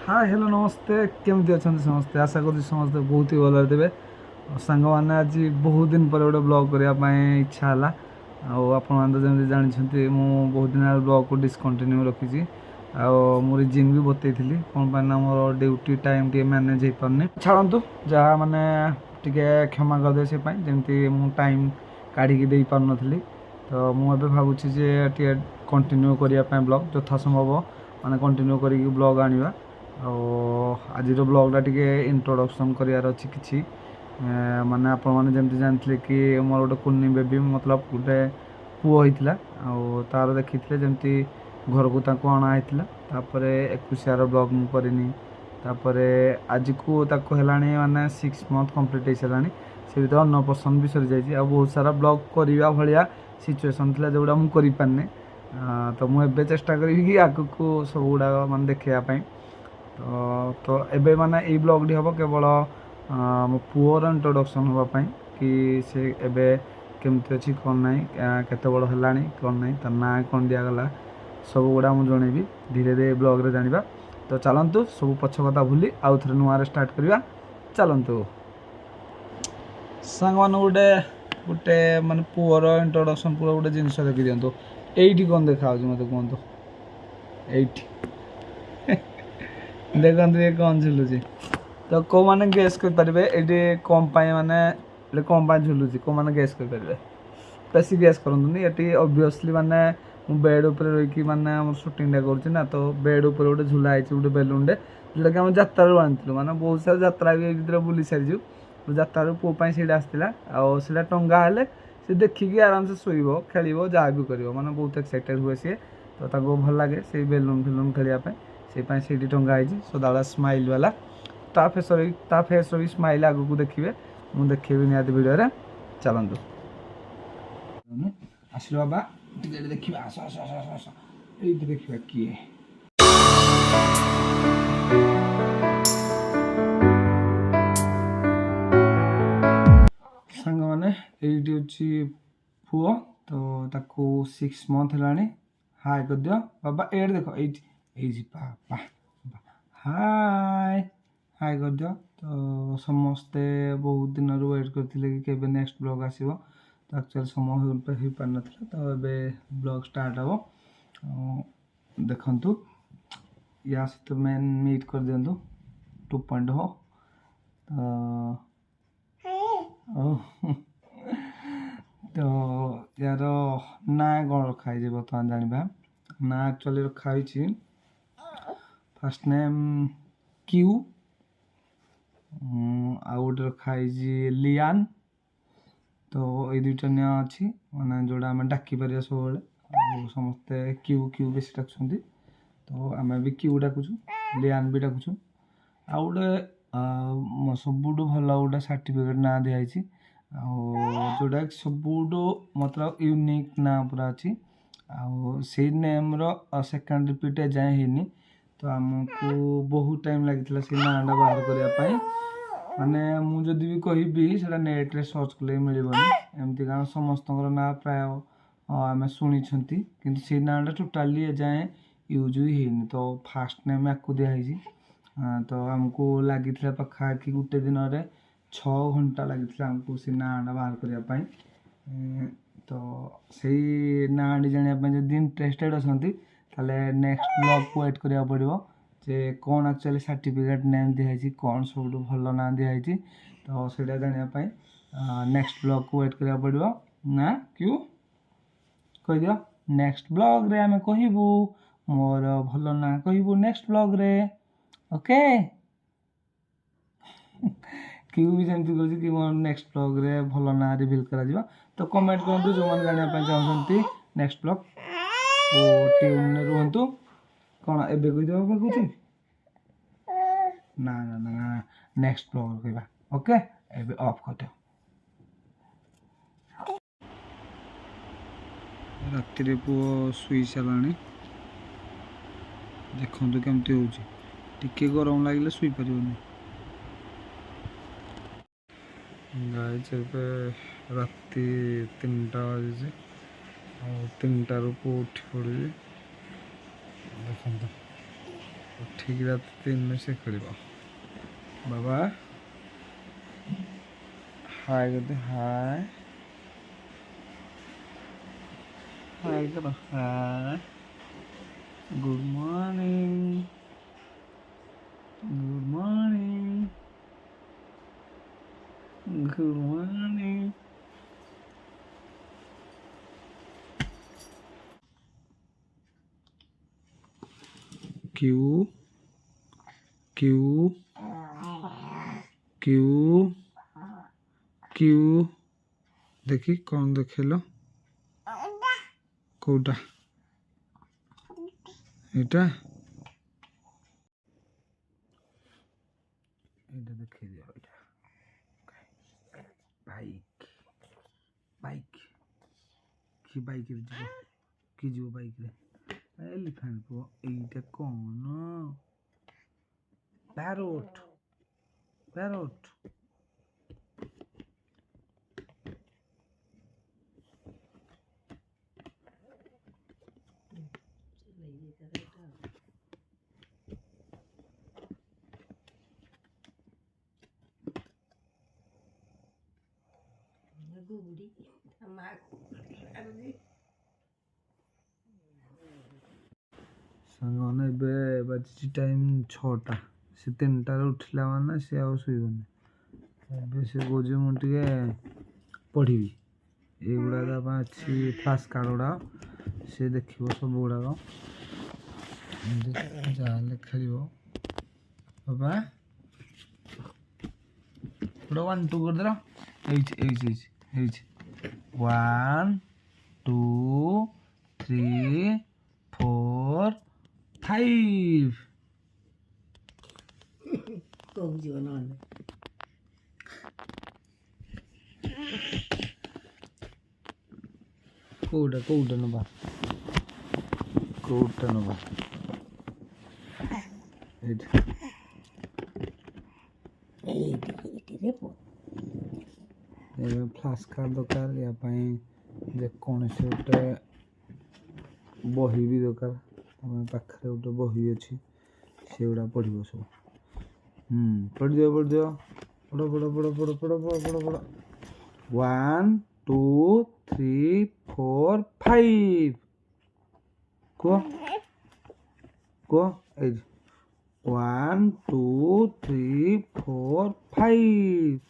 हाँ हेलो नमस्ते केमती अच्छा समस्ते आशा कर समस्ते बहुत ही भल थे सांग मैंने आज बहुत दिन पर गोटे ब्लॉग करने इच्छा है आपमि जानते मुझे बहुत दिन ब्लॉग को डिस्कंटिन्यू रखी मो रिजिन भी बतई कौन पाई मोर ड्यूटी टाइम टे मैनेज हो पारनी छाड़ू जहाँ मैंने टे क्षमा करदे से जमी मु टाइम काढ़ी दे पार नी तो मुझे भावुँ कंटिन्यू करने ब्लॉग यथा संभव मैंने कंटिन्यू करी ब्लॉग आनिबा आज ब्लॉगटा टे इंट्रोडक्शन करार अच्छी कि माने आपण मैंने जमी जानते कि मोर गोटे कुनी बेबी मतलब गोटे पुओ होता तार देखी जमी घर को अणाई तापर 21 ब्लॉग मुझे आज को माने 6 मंथ कंप्लीट हो सारा से भर अन्नप्रसन्न भी सरी जाइए बहुत सारा ब्लॉग करने भाया सिचुएसन थी जोड़ा मुझे पारनी तो मुझे चेष्टा करी कि आग को सब गुड़ा मैं देखापी तो एबे माने ये ब्लॉगटी हम केवल मो पुअर इंट्रोडक्शन हाँपाई कि से एबे केमती अच्छी कौन ना केते बड़ है कौन ना तर ना कौन दिगला सब गुड़ा मुझे जनइबी धीरे धीरे ब्लॉग रे जानिबा तो चलतु सब पछ कथा भूली आउ थे नुआ स्टार्ट करवा चलतु सांग मान गोटे गोटे माने पुअर इंट्रोडक्शन पूरा गोटे जिनस देखी दिंतु ये कौन देखा मत कहतु देखते ये कौन झुलुची तो कौ मैंने गेस करेंगे ये कम माने कम झुलुची कौ मैंने गेस करेंगे बेसी गेस करनी ये ऑब्वियसली माने मु बेड उपर रही माने शूटिंग करना तो बेड उपर गोटे झुला है गोटे बेलून जोटा कि आम जात्रारू आनी माने बहुत सारा जात्रा भी बुली सारी जात्रारू पुओ से आसला आटा टंगा हेले सी देखिकी आराम से शोब खेल जहाँ भी कर माने बहुत एक्साइटेड हुए सी तो भल लगे से बेलून फेलून खेलने से टंगा सदाड़ा स्माइल वाला ता फेस भी स्माइल आग को देखिए मुझे देखेबी निहत भिडियो चलतु आसिल बाबा देखा आस आस आस आस ये देखा किए सांग मैंने ये पुओ तो ताको 6 मंथ है हाय कर दियो बाबा एड देखो ये पापा हाय हाय कर दियो तो समस्ते बहुत दिन वेट करते कि केबे नेक्स्ट ब्लॉग आसीबो तो एक्चुअली समय हो पार नथिला तो एबे ब्लॉग स्टार्ट हम देखंतु या सहित मेन मीट कर दिंतु 2.0 तो यार ना कौन रखाई बर्तमान जाना ना एक्चुअली रखाई फास्ट नेम क्यू आ गोटे रखाई लियान तो ये दुईटा ना अच्छी मैंने जोड़ा आम डाकिपर सब समस्ते क्यू क्यू बेस डाकुं तो आम भी क्यू डाकुचु लियान भी डाकुचु आ गोटे सबुठ भल गोटे सर्टिफिकेट ना दिखाई जोटा सबुठ मतलब यूनिक ना पूरा अच्छी से नेम सेकेंड रिपीट जाए है तो आमको बहुत टाइम लगी से नाटा बाहर करने माने मुझे भी कहि से नेट रे सर्च कले मिलबनी एमती कारण समस्त ना प्राय आम शुणी कि से नाटा टोटाली जाए यूज ही है तो फास्ट नेम या दिखाई तो आमको लगी पाखापाखि गोटे दिन में 6 घंटा लगी आमको से नाटा बाहर करने तो से नाटी जानापी जब इंटरेस्टेड अच्छा नेक्स्ट ब्लॉग को वेट करा पड़ो जे कौन एक्चुअली सर्टिफिकेट नेम दिखाई कौन सब भल ना दिखाई तो सीटा जानापी नेक्स्ट ब्लॉग को वेट करा पड़ो ना क्यों कहीदियो नेक्स्ट ब्लॉग रे आमे कहबू मोर भल ना कहबू नेक्स्ट ब्लॉग रे ओके क्यों भी जमी कह कि मोर नेक्स्ट ब्लॉग रे भल ना रिविल करा तो कमेंट करूँ जो मैंने जानापी चाहते नेक्स्ट ब्लॉग ट्यून रुहतु कौन एबे कहीदेव कौन ना ना ना ना नेक्स्ट ब्लॉग कहवा ओके एबे ऑफ कर दो राति पुओ शुई सारा देखु केमती होके गरम लगे शुई पार राति 3टा बजे 3टारू पुओ उठी पड़े देखते ठीक रात 3 में से खेल बाबा हाय कहते हाय हाय करो hi good morning good morning good morning Q Q Q Q देखी कौन देखेल कौटा एटा एटा देखी दिया एटा बाइक बाइक कि बाइक रे जीव कि जीव बाइक रे एलिफेंट को एटा कौन पैरोट पैरोट ସାଙ୍ଗମାନେ ଏବେ ବାଜିଛି ଟାଇମ୍ 6ଟା ସେ 3ଟାରେ ଉଠିଲା ମାନେ ସେ ଆଉ ଶୋଇବନି ଏବେ ସେ କହୁଛି ମୁଁ ଟିକେ ପଢ଼ିବି ଏଗୁଡ଼ାକ ପାଇଁ ଅଛି ଫ୍ଲାସ୍ କାର୍ଡ଼ ଗୁଡ଼ାକ ସେ ଦେଖିବ ସବୁ ଗୁଡ଼ାକ ଯାହାହେଲେ ଖେଳିବ ବାବା ଗୋଟେ 1 2 କରିଦେଲ ହେଇଛି ହେଇଛି ହେଇଛି 1 2 3 4 5 କହୁଯିବ ନହେଲେ କୋଉଟା ନବା ଏଇଠି ଫ୍ଲାସ୍ କାର୍ଡ଼ ଦରକାର ୟା ପାଇଁ ଯେକୌଣସି ଗୋଟେ ବହି ବି ଦରକାର ତମ ପାଖରେ ଗୋଟେ ବହି ଅଛି ସେଗୁଡ଼ା ପଢ଼ିବ ସବୁ ପଢ଼ିଦିଅ ପଢ଼ 1 2 3 4 5 କୁହ ଏଇ 1 2 3 4 5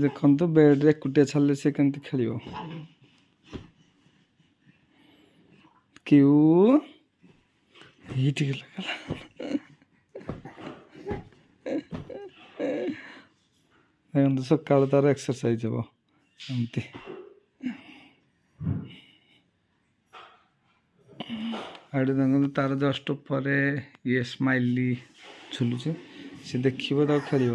ଦେଖନ୍ତୁ ବେଡ୍ରେ ଏକୁଟିଆ ଛାଡ଼ିଲେ ସେ କେମିତି ଖେଳିବ କ୍ୟୁ ଏଇଠି ଗଲା ଦେଖନ୍ତୁ ସକାଳୁ ତାର ଏକ୍ସରସାଇଜ ହବ ଏମିତି ଆଡ଼େ ଦେଖନ୍ତୁ ତାର ଜଷ୍ଟ ଉପରେ ଇଏ ସ୍ମାଇଲି ଝୁଲୁଛି ସେ ଦେଖିବ ତାକୁ ଖେଳିବ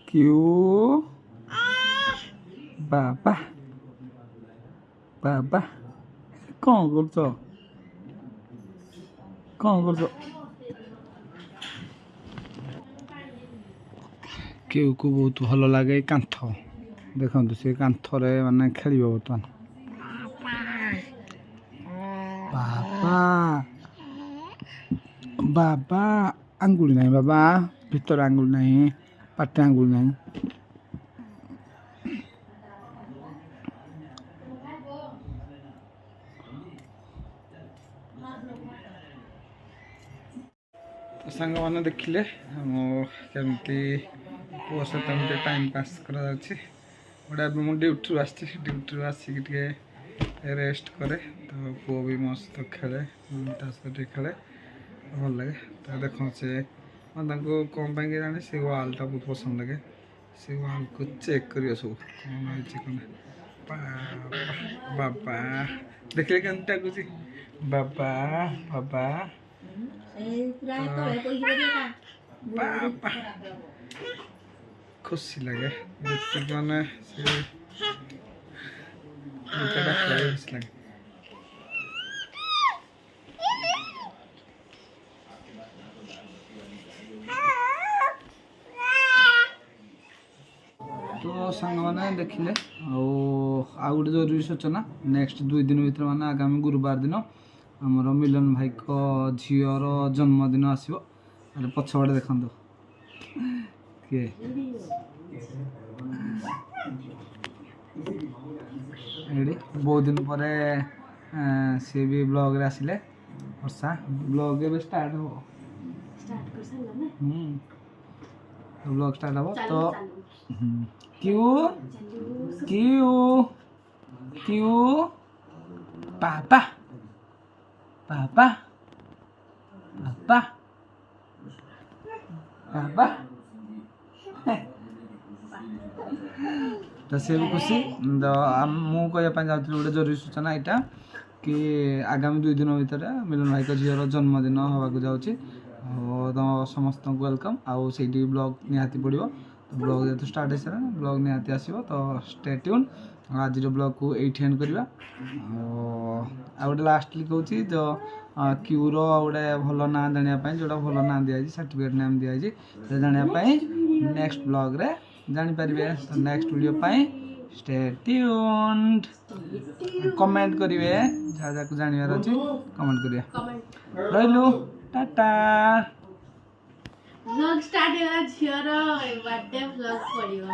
क्यू बाबा बाबा कौन कर क्यू को बहुत भल लगे कांथ देखो से कांथरे माने खेल बर्तमान बाबा बाबा आंगुली नहीं बाबा भीतर आंगुली नहीं पाटे आंगुली नहीं सांग मैंने देखिले केमती पुओ सहित टाइम पास कर गोटे मु ड्यूटी ड्यूटी आसिक रेस्ट करे तो पुओ भी मो सहित खेले सहित खेले भल लगे तो देख से मैं कौन पाई जाने से वालटा बहुत पसंद लगे से वाल को चेक कर सब कौन बाबा देखिए के टाकुची बाबा बाबा बाबा खुशी लगे मैंने खुशी लगे तो सांग मैंने देखिले आ गोटे जरूरी सूचना नेक्स्ट 2 दिन भर मैंने आगामी गुरुवार दिन आमर मिलन भाई को झीर जन्मदिन आसो पछपटे देखु किए बहुत दिन पर सी भी ब्लॉग रे आसिले वर्षा ब्लॉग ए स्टार्ट हो ब्लॉग स्टार्ट हो तो क्यों क्यों क्यों पापा पापा पापा पापा तो से भी खुशी तो मुझे चाहती गोटे जरूरी सूचना यहाँ कि आगामी 2 दिन भर मिलन भाई झीर जन्मदिन होगा जाऊँगी तो समस्त वेलकम आउ से ब्लॉग निहाती पड़ो तो ब्लॉग जो स्टार्ट हो सारा ब्लॉग निहाती आसो तो स्टे ट्यून आज ब्लॉग को ये एंड करवा गोटे लास्टली कहूँ जो क्यूर गोटे भल ना जानापी जोटा भल ना दिखाई सर्टिफिकेट नाम दिखाई जानापी नेक्स्ट ब्लॉग रे जानीपर तो next video stay tuned comment करेंगे जहाँ जहाँ जानवर अच्छे कमेंट करेंगे रही टाटा व्लॉग स्टार्ट होगा झीर बर्थडे व्लॉग पड़िबो।